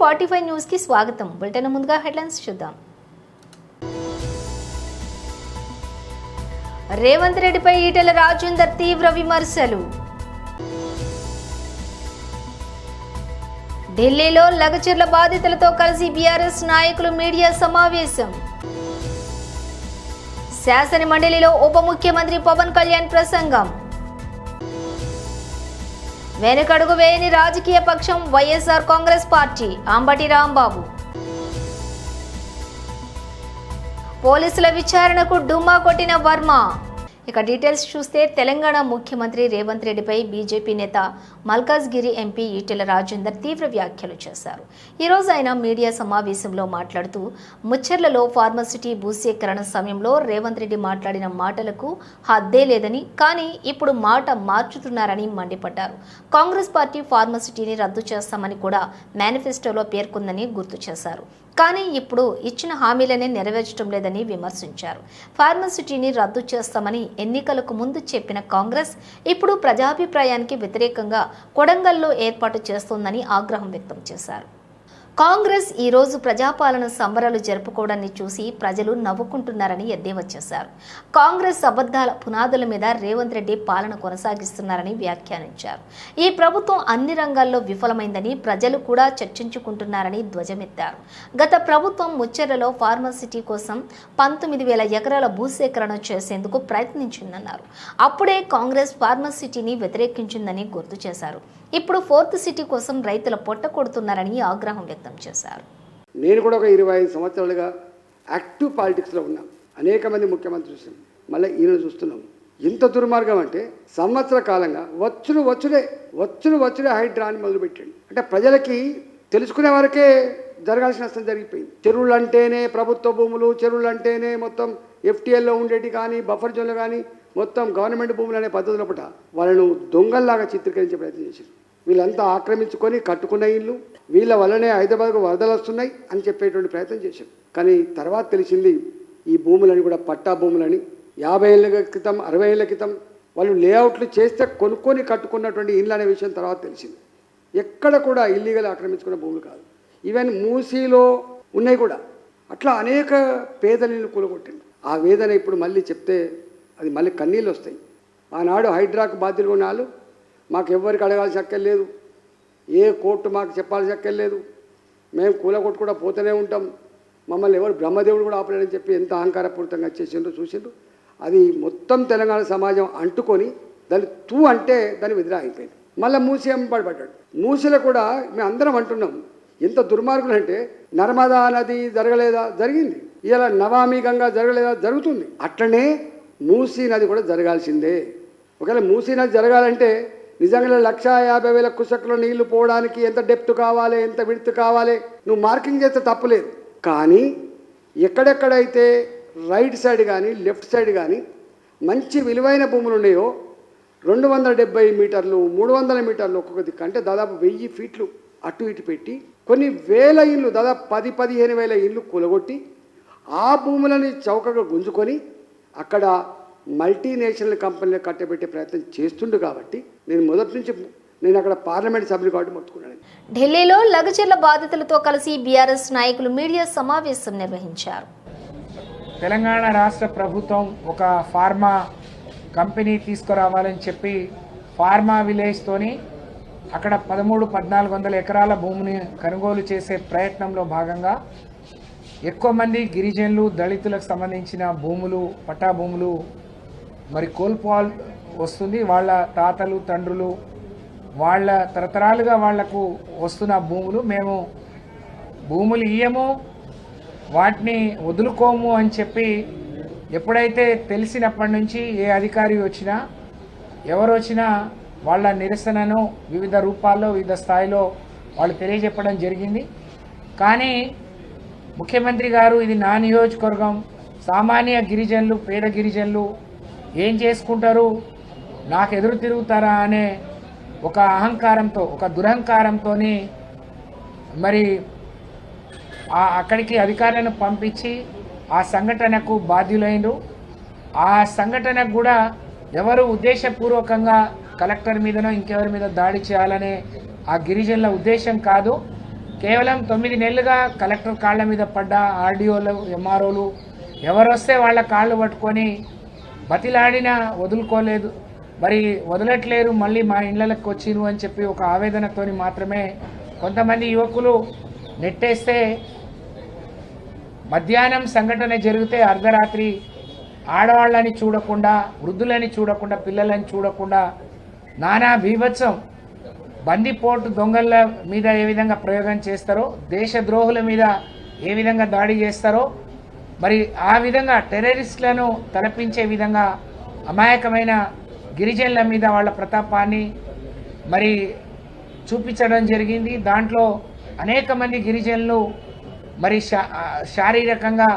45 news కి స్వాగతం. Bulletin ముందుగా హెడ్లైన్స్ చూద్దాం. రేవంత్ రెడ్డిపై ఈటెల రాజేందర్ తీవ్ర విమర్శలు. ఢిల్లీలో లగచర్ల బాధితులతో కలిసి బీఆర్ఎస్ నాయకులు మీడియా సమావేశం. శాసన మండలిలో ఉప ముఖ్యమంత్రి పవన్ కళ్యాణ్ ప్రసంగం. వెనుకడుగు వేయని రాజకీయ పక్షం వైఎస్ఆర్ కాంగ్రెస్ పార్టీ, అంబటి రాంబాబు. పోలీసుల విచారణకు డుమ్మా కొట్టిన వర్మ. ఇక డీటెయిల్స్ చూస్తే తెలంగాణ ముఖ్యమంత్రి రేవంత్ రెడ్డిపై బీజేపీ నేత మల్కాజ్గిరి ఎంపీ ఈటెల రాజేందర్ తీవ్ర వ్యాఖ్యలు చేశారు. ఈరోజు ఆయన మీడియా సమావేశంలో మాట్లాడుతూ ముచ్చర్లలో ఫార్మసిటీ భూసేకరణ సమయంలో రేవంత్ రెడ్డి మాట్లాడిన మాటలకు హద్దే లేదని, కానీ ఇప్పుడు మాట మార్చుతున్నారని మండిపడ్డారు. కాంగ్రెస్ పార్టీ ఫార్మసిటీని రద్దు చేస్తామని కూడా మేనిఫెస్టోలో పేర్కొందని గుర్తు చేశారు. కానీ ఇప్పుడు ఇచ్చిన హామీలనే నెరవేర్చడం లేదని విమర్శించారు. ఫార్మసిటీని రద్దు చేస్తామని ఎన్నికలకు ముందు చెప్పిన కాంగ్రెస్ ఇప్పుడు ప్రజాభిప్రాయానికి వ్యతిరేకంగా కొడంగల్లో ఏర్పాటు చేస్తోందని ఆగ్రహం వ్యక్తం చేశారు. కాంగ్రెస్ ఈ రోజు ప్రజాపాలన సంబరాలు జరుపుకోవడాన్ని చూసి ప్రజలు నవ్వుకుంటున్నారని ఎద్దేవా చేశారు. కాంగ్రెస్ అబద్ధాల పునాదుల మీద రేవంత్ రెడ్డి పాలన కొనసాగిస్తున్నారని వ్యాఖ్యానించారు. ఈ ప్రభుత్వం అన్ని రంగాల్లో విఫలమైందని ప్రజలు కూడా చర్చించుకుంటున్నారని ధ్వజమెత్తారు. గత ప్రభుత్వం ముచ్చెర్లలో ఫార్మసిటీ కోసం 19,000 ఎకరాల భూసేకరణ చేసేందుకు ప్రయత్నించిందన్నారు. అప్పుడే కాంగ్రెస్ ఫార్మసిటీని వ్యతిరేకించిందని గుర్తు చేశారు. ఇప్పుడు ఫోర్త్ సిటీ కోసం రైతుల పొట్ట కొడుతున్నారని ఆగ్రహం వ్యక్తం చేశారు. నేను కూడా ఒక 25 సంవత్సరాలుగా యాక్టివ్ పాలిటిక్స్లో ఉన్నాం. అనేక మంది ముఖ్యమంత్రి చూసాం, మళ్ళీ ఈయన చూస్తున్నాం. ఇంత దుర్మార్గం అంటే సంవత్సర కాలంగా వచ్చుడే హైడ్రా అని మొదలుపెట్టాడు. అంటే ప్రజలకి తెలుసుకునే వరకే జరగాల్సిన నష్టం జరిగిపోయింది. చెరువులు అంటేనే ప్రభుత్వ భూములు, చెరువులు అంటేనే మొత్తం ఎఫ్టీఎల్లో ఉండేటి కానీ బఫర్ జోన్లు కానీ మొత్తం గవర్నమెంట్ భూములు అనే పద్ధతుల పట్ల వాళ్ళను దొంగల్లాగా చిత్రీకరించే ప్రయత్నం చేశారు. వీళ్ళంతా ఆక్రమించుకొని కట్టుకున్న ఇల్లు, వీళ్ళ వల్లనే హైదరాబాద్కు వరదలు వస్తున్నాయి అని చెప్పేటువంటి ప్రయత్నం చేశారు. కానీ తర్వాత తెలిసింది ఈ భూములని కూడా పట్టా భూములని 50 ఏళ్ళ క్రితం 60 ఏళ్ళ క్రితం వాళ్ళు లేఅవుట్లు చేస్తే కొనుక్కొని కట్టుకున్నటువంటి ఇల్లు అనే విషయం తర్వాత తెలిసింది. ఎక్కడ కూడా ఇల్లీగల్ ఆక్రమించుకున్న భూములు కాదు. ఈవెన్ మూసీలో ఉన్నాయి కూడా. అట్లా అనేక పేదలను కూలగొట్టింది. ఆ వేదన ఇప్పుడు మళ్ళీ చెప్తే అది మళ్ళీ కన్నీళ్ళు వస్తాయి. ఆనాడు హైడ్రాకు బాధ్యులు కొన్నాళ్ళు మాకు ఎవరికి అడగాల్సి అక్కర్లేదు, ఏ కోర్టు మాకు చెప్పాల్సి అక్కర్లేదు, మేము కూలగొట్టు కూడా పోతూనే ఉంటాం, మమ్మల్ని ఎవరు బ్రహ్మదేవుడు కూడా ఆపలేడని చెప్పి ఎంత అహంకారపూరితంగా చేసిండ్రు చూసిండ్రు. అది మొత్తం తెలంగాణ సమాజం అంటుకొని దాన్ని అంటే దాన్ని విధిరా అయిపోయింది. మళ్ళీ మూసి పడ్డాడు. మూసిలో కూడా మేము అందరం అంటున్నాం ఎంత దుర్మార్గులు అంటే, నర్మదా నది జరగలేదా? జరిగింది. ఇలా నవామి గంగా జరగలేదా? జరుగుతుంది. అట్లనే మూసీ నది కూడా జరగాల్సిందే. ఒకవేళ మూసీ నది జరగాలంటే నిజంగా 150,000 కుసకుల నీళ్లు పోవడానికి ఎంత డెప్త్ కావాలి, ఎంత విడ్త్ కావాలి, నువ్వు మార్కింగ్ చేస్తే తప్పులేదు. కానీ ఎక్కడెక్కడైతే రైట్ సైడ్ కానీ లెఫ్ట్ సైడ్ కానీ మంచి విలువైన భూములు ఉన్నాయో 270 మీటర్లు 300 మీటర్లు ఒక్కొక్క దిక్కు అంటే దాదాపు 1000 ఫీట్లు అటు ఇటు పెట్టి కొన్ని వేల ఇళ్ళు, దాదాపు 10-15 వేల ఇళ్ళు కూలగొట్టి ఆ భూములని చౌకగా గుంజుకొని అక్కడ మల్టీనేషనల్ కంపెనీలు కట్టబెట్టే ప్రయత్నం చేస్తుండు. కాబట్టి నేను మొదటి నుంచి అక్కడ పార్లమెంట్ సభ్యులు కాబట్టి మొత్తుకున్నాను. ఢిల్లీలో లగచర్ల బాధితులతో కలిసి బీఆర్ఎస్ నాయకులు మీడియా సమావేశం నిర్వహించారు. తెలంగాణ రాష్ట్ర ప్రభుత్వం ఒక ఫార్మా కంపెనీ తీసుకురావాలని చెప్పి ఫార్మా విలేజ్తోని అక్కడ 1300-1400 ఎకరాల భూమిని కొనుగోలు చేసే ప్రయత్నంలో భాగంగా ఎక్కువ మంది గిరిజనులు, దళితులకు సంబంధించిన భూములు, పట్టా భూములు మరి కోల్పోవాల్ వస్తుంది. వాళ్ళ తాతలు తండ్రులు వాళ్ళ తరతరాలుగా వాళ్లకు వస్తున్న భూములు మేము భూములు ఇయ్యము, వాటిని వదులుకోము అని చెప్పి ఎప్పుడైతే తెలిసినప్పటి నుంచి ఏ అధికారి వచ్చినా ఎవరు వచ్చినా వాళ్ళ నిరసనను వివిధ రూపాల్లో వివిధ స్థాయిలో వాళ్ళు తెలియజెప్పడం జరిగింది. కానీ ముఖ్యమంత్రి గారు ఇది నా నియోజకవర్గం, సామాన్య గిరిజనులు, పేద గిరిజనులు ఏం చేసుకుంటారు, నాకు ఎదురు తిరుగుతారా అనే ఒక అహంకారంతో, ఒక దురహంకారంతో మరి అక్కడికి అధికారులను పంపించి ఆ సంఘటనకు బాధ్యులైనరు. ఆ సంఘటనకు కూడా ఎవరు ఉద్దేశపూర్వకంగా కలెక్టర్ మీదనో ఇంకెవరి మీద దాడి చేయాలనే ఆ గిరిజనుల ఉద్దేశం కాదు. కేవలం 9 నెలలుగా కలెక్టర్ కాళ్ళ మీద పడ్డ ఆర్డీఓలు, ఎంఆర్ఓలు ఎవరు వస్తే వాళ్ళ కాళ్ళు పట్టుకొని బతిలాడినా వదులుకోలేదు, మరి వదలట్లేరు, మళ్ళీ మా ఇళ్ళకి వచ్చిరు అని చెప్పి ఒక ఆవేదనతోని మాత్రమే కొంతమంది యువకులు నెట్టేస్తే మధ్యాహ్నం సంఘటన జరిగితే అర్ధరాత్రి ఆడవాళ్ళని చూడకుండా, వృద్ధులని చూడకుండా, పిల్లలని చూడకుండా నానా బీభత్సం బందిపోటు దొంగల మీద ఏ విధంగా ప్రయోగం చేస్తారో, దేశద్రోహుల మీద ఏ విధంగా దాడి చేస్తారో, మరి ఆ విధంగా టెర్రరిస్టులను తలపించే విధంగా అమాయకమైన గిరిజనుల మీద వాళ్ళ ప్రతాపాన్ని మరి చూపించడం జరిగింది. దాంట్లో అనేక మంది గిరిజనులు మరి శారీరకంగా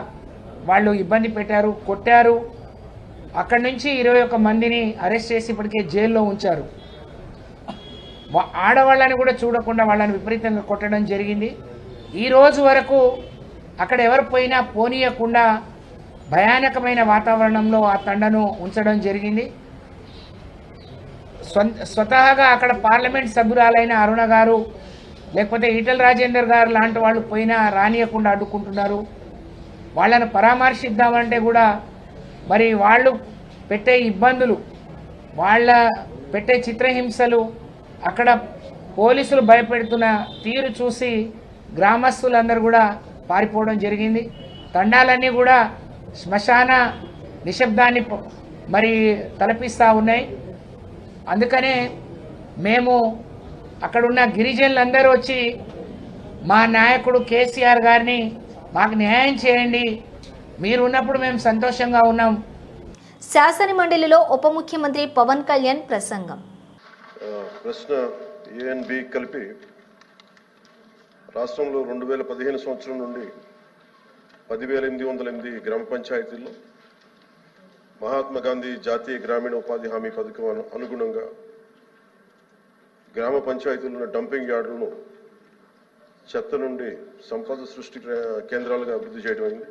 వాళ్ళు ఇబ్బంది పెట్టారు, కొట్టారు. అక్కడి నుంచి 21 మందిని అరెస్ట్ చేసి ఇప్పటికే జైల్లో ఉంచారు. ఆడవాళ్ళని కూడా చూడకుండా వాళ్ళని విపరీతంగా కొట్టడం జరిగింది. ఈ రోజు వరకు అక్కడ ఎవరు పోయినా పోనీయకుండా భయానకమైన వాతావరణంలో ఆ తండను ఉంచడం జరిగింది. స్వతహాగా అక్కడ పార్లమెంట్ సభ్యురాలైన అరుణ గారు లేకపోతే ఈటల రాజేందర్ గారు లాంటి వాళ్ళు పోయినా రానియకుండా అడ్డుకుంటున్నారు. వాళ్ళను పరామర్శిద్దామంటే కూడా మరి వాళ్ళు పెట్టే ఇబ్బందులు, వాళ్ళ పెట్టే చిత్రహింసలు, అక్కడ పోలీసులు భయపెడుతున్న తీరు చూసి గ్రామస్తులందరూ కూడా పారిపోవడం జరిగింది. తండాలన్నీ కూడా శ్మశాన నిశ్శబ్దాన్ని మరి తలపిస్తూ ఉన్నాయి. అందుకనే మేము అక్కడున్న గిరిజనులందరూ వచ్చి మా నాయకుడు కేసీఆర్ గారిని మాకు న్యాయం చేయండి, మీరు ఉన్నప్పుడు మేము సంతోషంగా ఉన్నాం. శాసన మండలిలో ఉప ముఖ్యమంత్రి పవన్ కళ్యాణ్ ప్రసంగం. ప్రశ్న ఏఎన్బి కలిపి రాష్ట్రంలో 2015 సంవత్సరం నుండి 10,808 గ్రామ పంచాయతీల్లో మహాత్మా గాంధీ జాతీయ గ్రామీణ ఉపాధి హామీ పథకం అనుగుణంగా గ్రామ పంచాయతీల్లో డంపింగ్ యార్డులను చెత్త నుండి సంపద సృష్టి కేంద్రాలుగా అభివృద్ధి చేయడం అయింది.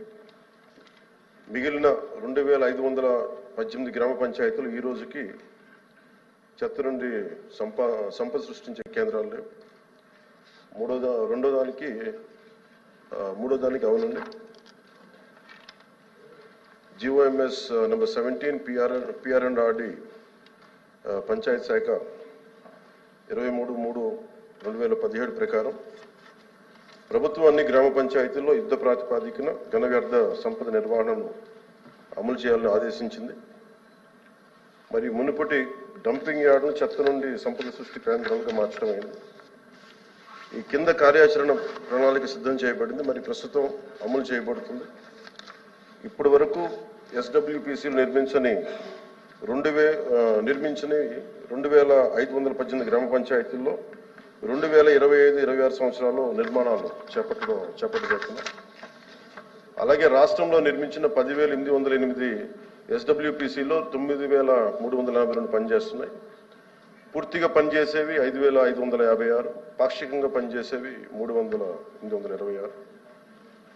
మిగిలిన 2,518 గ్రామ పంచాయతీలు ఈ రోజుకి చెత్త నుండి సంపద సృష్టించే కేంద్రాలు లేవు. మూడో దానికి అవునండి. జిఓఎంఎస్ నెంబర్ 17 పిఆర్&ఆర్డి పంచాయత్ శాఖ 23/3/2017 ప్రకారం ప్రభుత్వం అన్ని గ్రామ పంచాయతీల్లో యుద్ధ ప్రాతిపాదికన ఘన వ్యర్థ సంపద నిర్వహణను అమలు చేయాలని ఆదేశించింది. మరి మునుపటి డంపింగ్ యార్డును చెత్త నుండి సంపద సృష్టి కేంద్రాలుగా మార్చడం అయింది. ఈ కింద కార్యాచరణ ప్రణాళిక సిద్ధం చేయబడింది, మరి ప్రస్తుతం అమలు చేయబడుతుంది. ఇప్పటి వరకు ఎస్డబ్ల్యూపీసీలు నిర్మించని 2,518 గ్రామ పంచాయతీల్లో 2025-26 సంవత్సరాల్లో నిర్మాణాలు చేపట్టబడుతున్నాయి. అలాగే రాష్ట్రంలో నిర్మించిన 10,808 ఎస్డబ్ల్యూపీసీలో 9,342 పనిచేస్తున్నాయి. పూర్తిగా పనిచేసేవి 5,556, పాక్షికంగా పనిచేసేవి 3,826.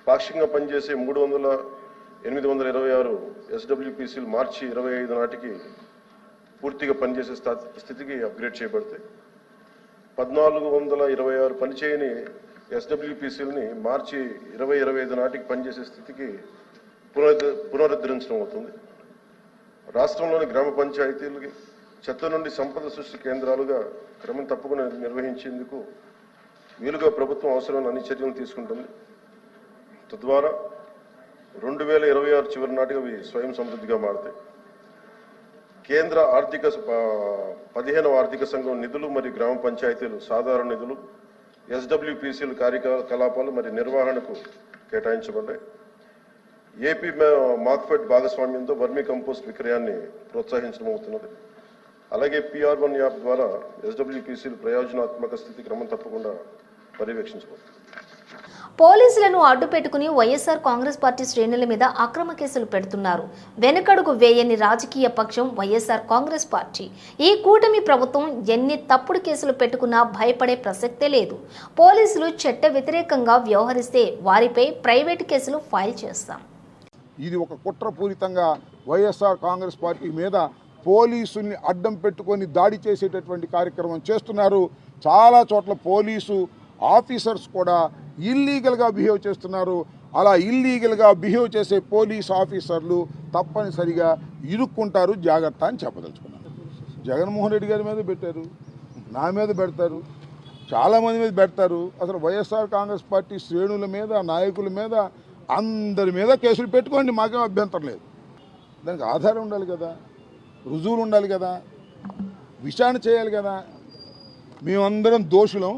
పాక్షికంగా పనిచేసే 3,826 ఎస్డబ్ల్యూపీసీలు మార్చి 25 నాటికి పూర్తిగా పనిచేసే స్థితికి అప్గ్రేడ్ చేయబడతాయి. 1,426 పనిచేయని ఎస్డబ్ల్యూపీసీలని మార్చి 2025 నాటికి పనిచేసే స్థితికి పునరుద్ధరించడం అవుతుంది. రాష్ట్రంలోని గ్రామ పంచాయతీలకి చెత్త నుండి సంపద సృష్టి కేంద్రాలుగా క్రమం తప్పకుండా నిర్వహించేందుకు వీలుగా ప్రభుత్వం అవసరమైన అన్ని చర్యలు తీసుకుంటుంది. తద్వారా 2026 చివరి నాటికి అవి స్వయం సమృద్ధిగా మారుతాయి. కేంద్ర 15వ ఆర్థిక సంఘం నిధులు మరియు గ్రామ పంచాయతీలు సాధారణ నిధులు ఎస్డబ్ల్యూపీసీల కార్యకలాపాలు మరియు నిర్వహణకు కేటాయించబడ్డాయి. ఏపీ మార్క్ఫెడ్ భాగస్వామ్యంతో వర్మీ కంపోస్ట్ విక్రయాన్ని ప్రోత్సహించడం అవుతున్నది. అలాగే PR1 యాప్ ద్వారా ఎస్డబ్ల్యూపీసీలు ప్రయోజనాత్మక స్థితి క్రమం తప్పకుండా పర్యవేక్షించబడుతుంది. పోలీసులను అడ్డు పెట్టుకుని వైఎస్ఆర్ కాంగ్రెస్ పార్టీ శ్రేణుల మీద అక్రమ కేసులు పెడుతున్నారు. వెనుకడుగు వేయని రాజకీయ పక్షం వైఎస్ఆర్ కాంగ్రెస్ పార్టీ. ఈ కూటమి ప్రభుత్వం ఎన్ని తప్పుడు కేసులు పెట్టుకున్నా భయపడే ప్రసక్తే లేదు. పోలీసులు చట్ట వ్యతిరేకంగా వ్యవహరిస్తే వారిపై ప్రైవేటు కేసులు ఫైల్ చేస్తాం. ఇది ఒక కుట్రపూరితంగా వైఎస్ఆర్ కాంగ్రెస్ పార్టీ మీద పోలీసుల్ని అడ్డం పెట్టుకొని దాడి చేసేటటువంటి కార్యక్రమం చేస్తున్నారు. చాలా చోట్ల పోలీసు ఆఫీసర్స్ కూడా ఇల్లీగల్గా బిహేవ్ చేస్తున్నారు. అలా ఇల్లీగల్గా బిహేవ్ చేసే పోలీస్ ఆఫీసర్లు తప్పనిసరిగా ఇరుక్కుంటారు, జాగ్రత్త అని చెప్పదలుచుకున్నారు. జగన్మోహన్ రెడ్డి గారి మీద పెట్టారు, నా మీద పెడతారు, చాలామంది మీద పెడతారు. అసలు వైఎస్ఆర్ కాంగ్రెస్ పార్టీ శ్రేణుల మీద, నాయకుల మీద, అందరి మీద కేసులు పెట్టుకోండి, మాకేం అభ్యంతరం లేదు. దానికి ఆధారం ఉండాలి కదా, రుజువులు ఉండాలి కదా, విచారణ చేయాలి కదా. మేమందరం దోషులం,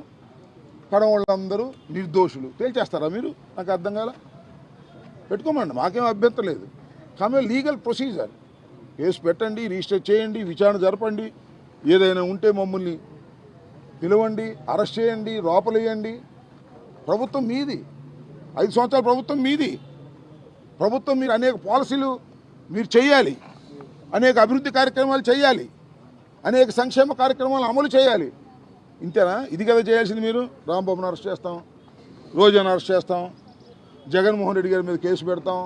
కడవాళ్ళందరూ నిర్దోషులు తేల్చేస్తారా మీరు? నాకు అర్థం కాల. పెట్టుకోమండి, మాకేం అభ్యంతరం లేదు. కానీ లీగల్ ప్రొసీజర్ కేసు పెట్టండి, రిజిస్టర్ చేయండి, విచారణ జరపండి, ఏదైనా ఉంటే మమ్మల్ని పిలవండి, అరెస్ట్ చేయండి, లోపలేయండి. ప్రభుత్వం మీది, 5 సంవత్సరాల ప్రభుత్వం మీది. ప్రభుత్వం మీరు అనేక పాలసీలు మీరు చేయాలి, అనేక అభివృద్ధి కార్యక్రమాలు చేయాలి, అనేక సంక్షేమ కార్యక్రమాలు అమలు చేయాలి. ఇంతేనా? ఇది కదా చేయాల్సింది మీరు. రాంబాబుని అరెస్ట్ చేస్తాం, రోజాను అరెస్ట్ చేస్తాం, జగన్మోహన్ రెడ్డి గారి మీద కేసు పెడతాం,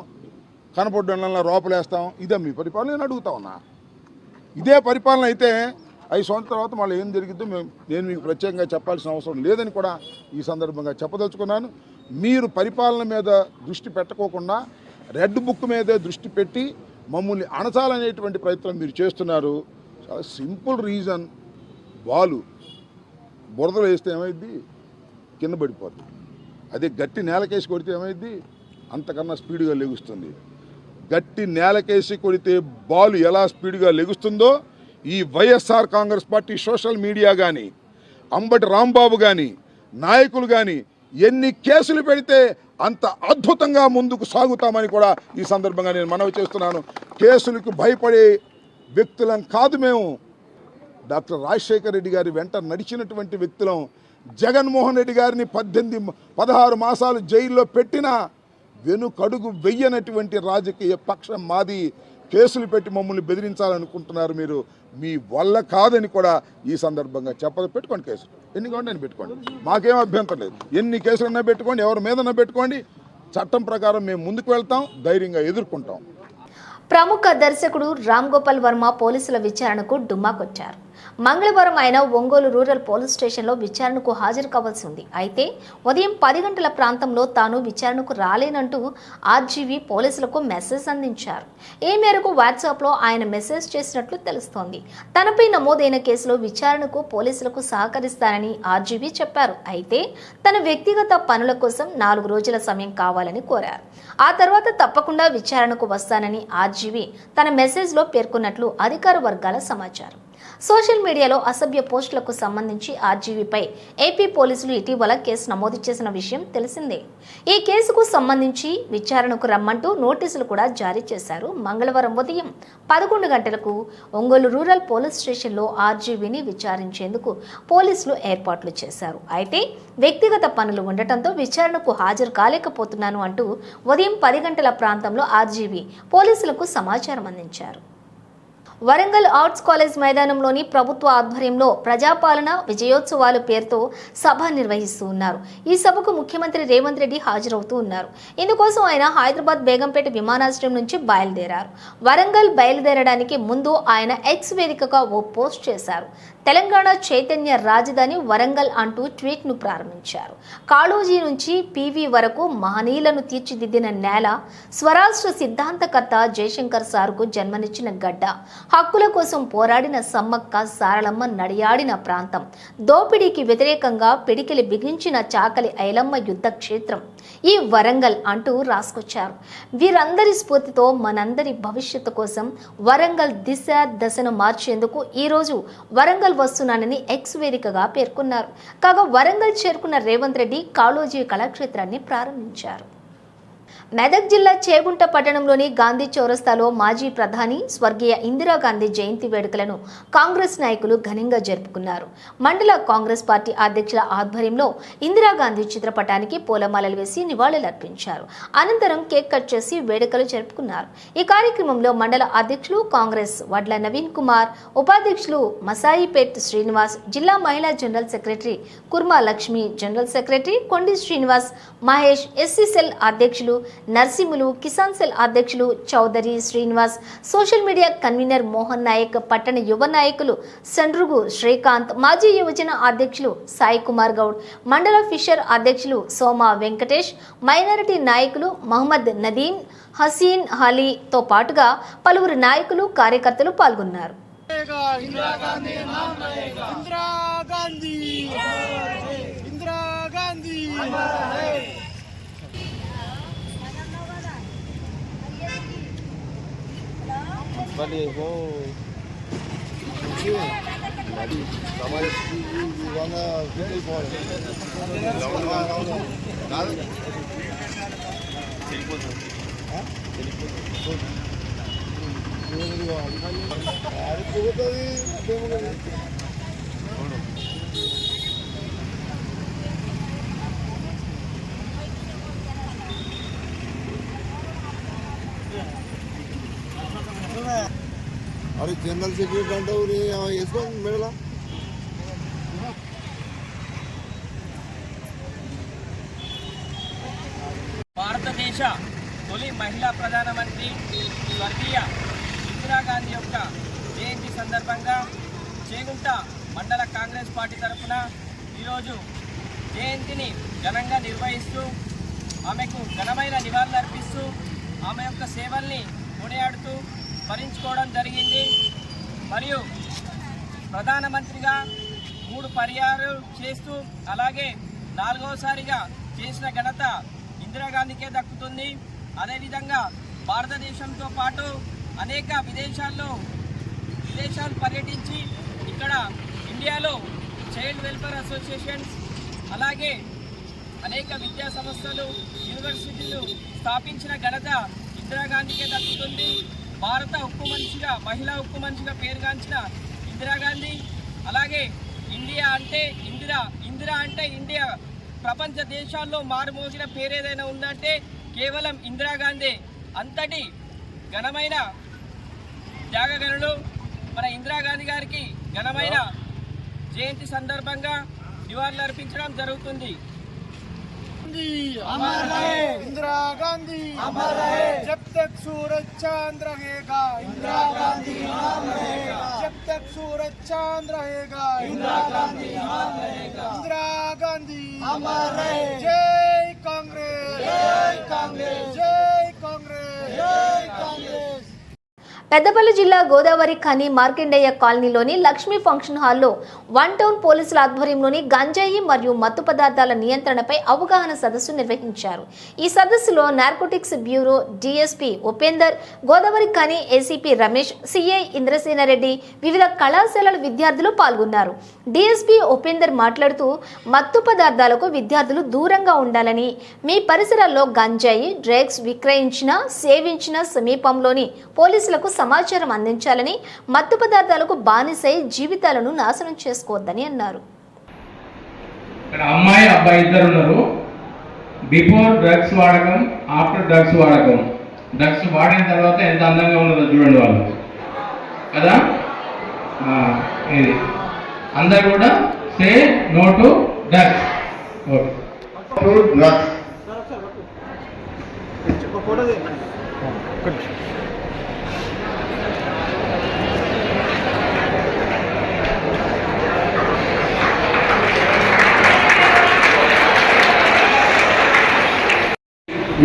కనపడ్డంలో రోపలేస్తాం. ఇదే మీ పరిపాలన? నేను అడుగుతా ఉన్నా. ఇదే పరిపాలన అయితే 5 సంవత్సరాల తర్వాత మళ్ళీ ఏం జరిగిద్దో నేను మీకు ప్రత్యేకంగా చెప్పాల్సిన అవసరం లేదని కూడా ఈ సందర్భంగా చెప్పదలుచుకున్నాను. మీరు పరిపాలన మీద దృష్టి పెట్టకోకుండా రెడ్ బుక్ మీదే దృష్టి పెట్టి మమ్మల్ని అణచాలనేటువంటి ప్రయత్నం మీరు చేస్తున్నారు. చాలా సింపుల్ రీజన్, బాలు బురదలో వేస్తే ఏమైద్ది? కింద పడిపోతుంది. అదే గట్టి నేలకేసి కొడితే ఏమైద్ది? అంతకన్నా స్పీడ్గా లెగుస్తుంది. గట్టి నేలకేసి కొడితే బాలు ఎలా స్పీడ్గా లెగుస్తుందో ఈ YSR Congress party social media కానీ, అంబటి రాంబాబు కానీ, నాయకులు కానీ ఎన్ని కేసులు పెడితే అంత అద్భుతంగా ముందుకు సాగుతామని కూడా ఈ సందర్భంగా నేను మనవి చేస్తున్నాను. కేసులకు భయపడే వ్యక్తులం కాదు మేము. డాక్టర్ రాజశేఖర రెడ్డి గారి వెంట నడిచినటువంటి వ్యక్తులం. జగన్మోహన్ రెడ్డి గారిని 16 మాసాలు జైల్లో పెట్టినా వెనుకడుగు వెయ్యనటువంటి రాజకీయ పక్షం మాది. కేసులు పెట్టి మమ్మల్ని బెదిరించాలనుకుంటున్నారు మీరు. మీ వల్ల కాదని కూడా ఈ సందర్భంగా చెప్పదు. పెట్టుకోండి కేసులు, ఎన్ని కావాలి నేను పెట్టుకోండి, మాకేం అభ్యంతరం లేదు. ఎన్ని కేసులన్నా పెట్టుకోండి, ఎవరి మీదన్నా పెట్టుకోండి. చట్టం ప్రకారం మేము ముందుకు వెళ్తాం, ధైర్యంగా ఎదుర్కొంటాం. ప్రముఖ దర్శకుడు రామ్ గోపాల్ వర్మ పోలీసుల విచారణకు డుమ్మాకొచ్చారు. మంగళవారం ఆయన ఒంగోలు రూరల్ పోలీస్ స్టేషన్లో విచారణకు హాజరు కావాల్సి ఉంది. అయితే ఉదయం 10 గంటల ప్రాంతంలో తాను విచారణకు రాలేనంటూ ఆర్జీవీ పోలీసులకు మెసేజ్ అందించారు. ఈ మేరకు వాట్సాప్లో ఆయన మెసేజ్ చేసినట్లు తెలుస్తోంది. తనపై నమోదైన కేసులో విచారణకు పోలీసులకు సహకరిస్తానని ఆర్జీవీ చెప్పారు. అయితే తన వ్యక్తిగత పనుల కోసం 4 రోజుల సమయం కావాలని కోరారు. ఆ తర్వాత తప్పకుండా విచారణకు వస్తానని ఆర్జీవీ తన మెసేజ్లో పేర్కొన్నట్లు అధికార వర్గాల సమాచారం. సోషల్ మీడియాలో అసభ్య పోస్టులకు సంబంధించి ఆర్జీవీపై ఏపీ పోలీసులు ఇటీవల కేసు నమోదు చేసిన విషయం తెలిసిందే. ఈ కేసుకు సంబంధించి విచారణకు రమ్మంటూ నోటీసులు కూడా జారీ చేశారు. మంగళవారం ఉదయం 11 గంటలకు ఒంగోలు రూరల్ పోలీస్ స్టేషన్లో ఆర్జీవీని విచారించేందుకు పోలీసులు ఏర్పాట్లు చేశారు. అయితే వ్యక్తిగత పనులు ఉండటంతో విచారణకు హాజరు కాలేకపోతున్నాను అంటూ ఉదయం 10 గంటల ప్రాంతంలో ఆర్జీవీ పోలీసులకు సమాచారం అందించారు. వరంగల్ ఆర్ట్స్ కాలేజ్ మైదానంలోని ప్రభుత్వ ఆధ్వర్యంలో ప్రజాపాలన విజయోత్సవాలు పేరుతో సభ నిర్వహిస్తూ ఉన్నారు. ఈ సభకు ముఖ్యమంత్రి రేవంత్ రెడ్డి హాజరవుతూ ఉన్నారు. ఇందుకోసం ఆయన హైదరాబాద్ బేగంపేట విమానాశ్రయం నుంచి బయలుదేరారు. వరంగల్ బయలుదేరడానికి ముందు ఆయన ఎక్స్ వేదికగా ఓ పోస్ట్ చేశారు. తెలంగాణ చైతన్య రాజధాని వరంగల్ అంటూ ట్వీట్ను ప్రారంభించారు. కాళోజీ నుంచి పీవీ వరకు మహనీయులను తీర్చిదిద్దిన నేల, స్వరాష్ట్ర సిద్ధాంతకర్త జయశంకర్ సార్కు జన్మనిచ్చిన గడ్డ, హక్కుల కోసం పోరాడిన సమ్మక్క సారలమ్మ నడియాడిన ప్రాంతం, దోపిడీకి వ్యతిరేకంగా పిడికిలి బిగించిన చాకలి ఐలమ్మ యుద్ధ క్షేత్రం ఈ వరంగల్ అంటూ రాసుకొచ్చారు. వీరందరి స్ఫూర్తితో మనందరి భవిష్యత్తు కోసం వరంగల్ దిశ దశను మార్చేందుకు ఈరోజు వరంగల్ వస్తున్నానని ఎక్స్ వేదికగా పేర్కొన్నారు. కాగా వరంగల్ చేరుకున్న రేవంత్ రెడ్డి కాళోజీ కళాక్షేత్రాన్ని ప్రారంభించారు. మెదక్ జిల్లా చేగుంట పట్టణంలోని గాంధీ చౌరస్తాలో మాజీ ప్రధాని స్వర్గీయ ఇందిరాగాంధీ జయంతి వేడుకలను కాంగ్రెస్ నాయకులు ఘనంగా జరుపుకున్నారు. మండల కాంగ్రెస్ పార్టీ అధ్యక్షుల ఆధ్వర్యంలో ఇందిరాగాంధీ చిత్రపటానికి పూలమాలలు వేసి నివాళులర్పించారు. అనంతరం కేక్ కట్ చేసి వేడుకలు జరుపుకున్నారు. ఈ కార్యక్రమంలో మండల అధ్యక్షులు కాంగ్రెస్ వడ్ల నవీన్ కుమార్, ఉపాధ్యక్షులు మసాయిపేట్ శ్రీనివాస్, జిల్లా మహిళా general secretary Kurma Lakshmi, general secretary Kondi Srinivas, Mahesh, SC cell అధ్యక్షులు నర్సింహులు, కిసాన్ సెల్ అధ్యక్షులు Chaudhary Srinivas, social media convener Mohan Naik, పట్టణ యువ నాయకులు సండ్రుగు శ్రీకాంత్, మాజీ యువజన అధ్యక్షులు సాయి కుమార్ గౌడ్, మండల ఫిషర్ అధ్యక్షులు సోమా వెంకటేష్, మైనారిటీ నాయకులు మహమ్మద్ నదీన్, హసీన్ అలీతో పాటుగా పలువురు నాయకులు, కార్యకర్తలు పాల్గొన్నారు. इंदिरा गांधी नाम रहेगा। इंदिरा गांधी इंदिरा गांधी अरे जनरल सेक्रेटरी अंटे वेसको मेडला భారతదేశ తొలి మహిళా ప్రధానమంత్రి స్వర్గీయ ఇందిరాగాంధీ యొక్క జయంతి సందర్భంగా చేగుంట మండల కాంగ్రెస్ పార్టీ తరఫున ఈరోజు జయంతిని ఘనంగా నిర్వహిస్తూ ఆమెకు ఘనమైన నివాళులర్పిస్తూ ఆమె యొక్క సేవల్ని కొనియాడుతూ స్మరించుకోవడం జరిగింది. మరియు ప్రధానమంత్రిగా 3 పర్యాయాలు చేస్తూ అలాగే 4వసారిగా చేసిన ఘనత ఇందిరాగాంధీకే దక్కుతుంది. అదేవిధంగా భారతదేశంతో పాటు అనేక విదేశాలు పర్యటించి ఇక్కడ ఇండియాలో చైల్డ్ వెల్ఫేర్ అసోసియేషన్స్ అలాగే అనేక విద్యా సంస్థలు, యూనివర్సిటీలు స్థాపించిన ఘనత ఇందిరాగాంధీకే దక్కుతుంది. భారత ఉక్కు మనిషిగా, మహిళా ఉక్కు మనిషిగా పేరుగాంచిన ఇందిరాగాంధీ. అలాగే ఇండియా అంటే ఇందిరా అంటే ఇండియా. ప్రపంచ దేశాల్లో మారుమోగిన పేరేదైనా ఉందంటే కేవలం ఇందిరాగాంధీ. అంతటి ఘనమైన త్యాగగనులు మన ఇందిరాగాంధీ గారికి ఘనమైన జయంతి సందర్భంగా నివాళులు అర్పించడం జరుగుతుంది. अमर रहे इंदिरा गांधी, अमर रहे जब तक सूरज चांद रहेगा। इंदिरा गांधी नाम रहेगा जब तक सूरज चांद रहेगा। इंदिरा गांधी नाम रहेगा। इंदिरा गांधी अमर रहे। जय कांग्रेस, जय कांग्रेस, जय कांग्रेस, जय कांग्रेस। పెద్దపల్లి జిల్లా గోదావరి ఖని మార్కండేయ కాలనీలోని లక్ష్మీ ఫంక్షన్ హాల్లో 1 టౌన్ పోలీసుల ఆధ్వర్యంలోని గంజాయి మరియు మత్తు పదార్థాల నియంత్రణపై అవగాహన సదస్సు నిర్వహించారు. ఈ సదస్సులో narcotics bureau DSP Upender, Godavarikhani ACP Ramesh, CI Indrasenareddy, వివిధ కళాశాలల విద్యార్థులు పాల్గొన్నారు. డిఎస్పీ ఉపేందర్ మాట్లాడుతూ మత్తు పదార్థాలకు విద్యార్థులు దూరంగా ఉండాలని, మీ పరిసరాల్లో గంజాయి, డ్రగ్స్ విక్రయించిన, సేవించిన సమీపంలోని పోలీసులకు సమాచారం అందించాలని, మత్తు పదార్థాలకు బానిసై జీవితాలను నాశనం చేసుకోవద్దని అన్నారు. అమ్మాయి అబ్బాయి ఇద్దరు ఉన్నారు. బిఫోర్ డ్రగ్స్ వాడకం, ఆఫ్టర్ డ్రగ్స్ వాడకం. డ్రగ్స్ వాడిన తర్వాత ఎంత అందంగా ఉన్నదో చూడండి వాళ్ళు కదా. ఇది అందరు కూడా సే నో టు డ్రగ్స్.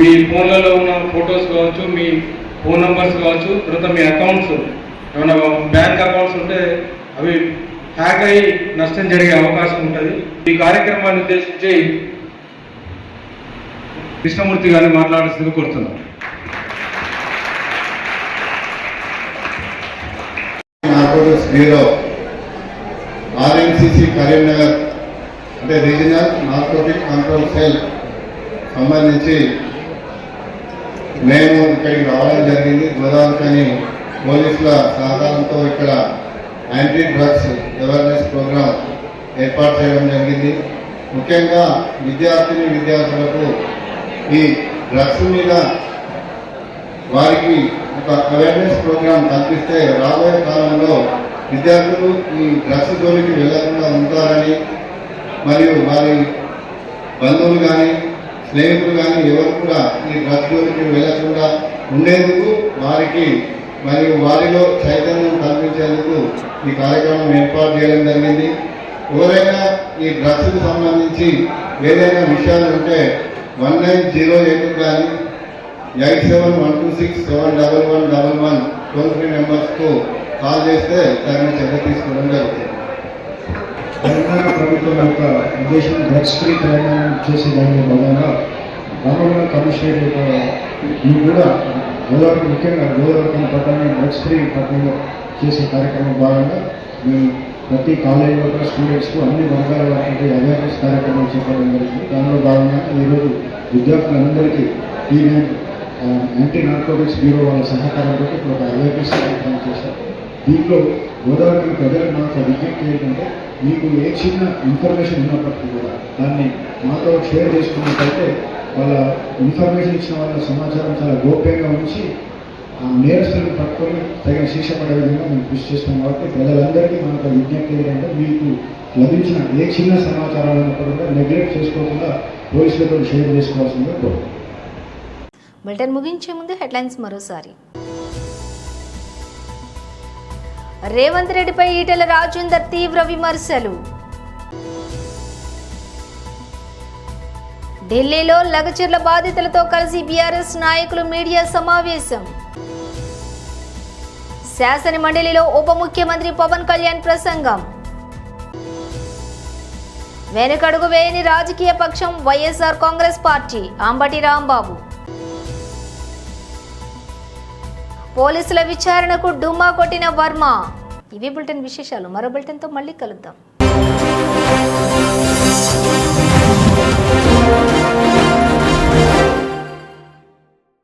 మీ ఫోన్లలో ఉన్న ఫొటోస్ కావచ్చు, మీ ఫోన్ నెంబర్స్ కావచ్చు, తర్వాత మీ అకౌంట్స్ ఏమైనా బ్యాంక్ అకౌంట్స్ ఉంటే అవి హ్యాక్ అయ్యి నష్టం జరిగే అవకాశం ఉంటుంది. ఈ కార్యక్రమాన్ని ఉద్దేశించి కృష్ణమూర్తి గారిని మాట్లాడాల్సింది కోరుతున్నాం. నార్కోటిక్స్ బ్యూరో ఆర్ఎన్సిసి కరీంనగర్ అంటే రీజనల్ నార్కోటిక్ కంట్రోల్ సెల్ సంబంధించి మేము ఇక్కడికి రావడం జరిగింది. గోదావరి ఖని పోలీసుల సహకారంతో ఇక్కడ యాంటీ డ్రగ్స్ అవేర్నెస్ ప్రోగ్రాం ఏర్పాటు చేయడం జరిగింది. ముఖ్యంగా విద్యార్థులకు ఈ డ్రగ్స్ మీద వారికి ఒక అవేర్నెస్ ప్రోగ్రాం కల్పిస్తే రాబోయే కాలంలో విద్యార్థులు ఈ డ్రగ్స్ జోలికి వెళ్లకుండా ఉంటారని, మరియు వారి బంధువులు కానీ ప్రేమికులు కానీ ఎవరు కూడా ఈ డ్రగ్స్ జోలికి వెళ్లకుండా ఉండేందుకు వారికి మరియు వారిలో చైతన్యం కల్పించేందుకు ఈ కార్యక్రమం ఏర్పాటు చేయడం జరిగింది. ఎవరైనా ఈ డ్రగ్స్కు సంబంధించి ఏదైనా విషయాలు ఉంటే 1908 కానీ 8712671111 టోల్ ఫ్రీ నెంబర్స్కు కాల్ చేస్తే తగిన చర్య తీసుకోవడం జరుగుతుంది. తెలంగాణ ప్రభుత్వం యొక్క ఉద్దేశం డ్రగ్స్ ఫ్రీ తెలంగాణ చేసే దానిలో భాగంగా రామగుండం కమిషనరేట్ కూడా గోదావరి ముఖ్యంగా గోదావరి పట్టణం డ్రగ్స్ ఫ్రీ పట్టణంలో చేసే కార్యక్రమం భాగంగా మేము ప్రతి కాలేజీలో కూడా స్టూడెంట్స్కు అన్ని వర్గాల వారికి అవేర్నెస్ కార్యక్రమాలు చేపట్టడం జరుగుతుంది. దానిలో భాగంగా ఈరోజు విద్యార్థులందరికీ యాంటీ నార్కోటిక్స్ బ్యూరో వాళ్ళ సహకారంతో ఇప్పుడు ఒక అవేర్నెస్ కార్యక్రమం చేశారు. దీంట్లో గోదావరి ప్రజలకు నాకు విజ్ఞప్తి ఏంటంటే మీకు ఏ చిన్న ఇన్ఫర్మేషన్ ఉన్నప్పటికీ కూడా దాన్ని మాతో షేర్ చేసుకున్నట్లయితే వాళ్ళ ఇన్ఫర్మేషన్ ఇచ్చిన వాళ్ళ సమాచారం చాలా గోప్యంగా ఉంచి ఆ నేరస్తులను పట్టుకొని తగిన శిక్ష పడే విధంగా మేము కృషి చేస్తాం. కాబట్టి ప్రజలందరికీ మనకు విజ్ఞప్తి ఏంటంటే మీకు లభించిన ఏ చిన్న సమాచారం ఉన్నప్పుడు కూడా నెగ్లెక్ట్ చేసుకోకుండా పోలీసులతో షేర్ చేసుకోవాల్సిందిగా కోరుతున్నాం. బులెటిన్ ముగించే ముందు హెడ్లైన్స్ మరోసారి. రేవంత్ రెడ్డిపై ఈటెల రాజేందర్ తీవ్ర విమర్శలు. ఢిల్లీలో లగచర్ల బాధితులతో కలిసి బీఆర్ఎస్ నాయకులు మీడియా సమావేశం. శాసన మండలిలో ఉప ముఖ్యమంత్రి పవన్ కళ్యాణ్ ప్రసంగం. వెనుకడుగు వేయని రాజకీయ పక్షం వైఎస్ఆర్ కాంగ్రెస్ పార్టీ అంబటి రాంబాబు. పోలీసుల విచారణకు డుమ్మా కొట్టిన వర్మ. ఇవి బులెటిన్ విశేషాలు. మరో బులెటిన్తో మళ్ళీ కలుద్దాం.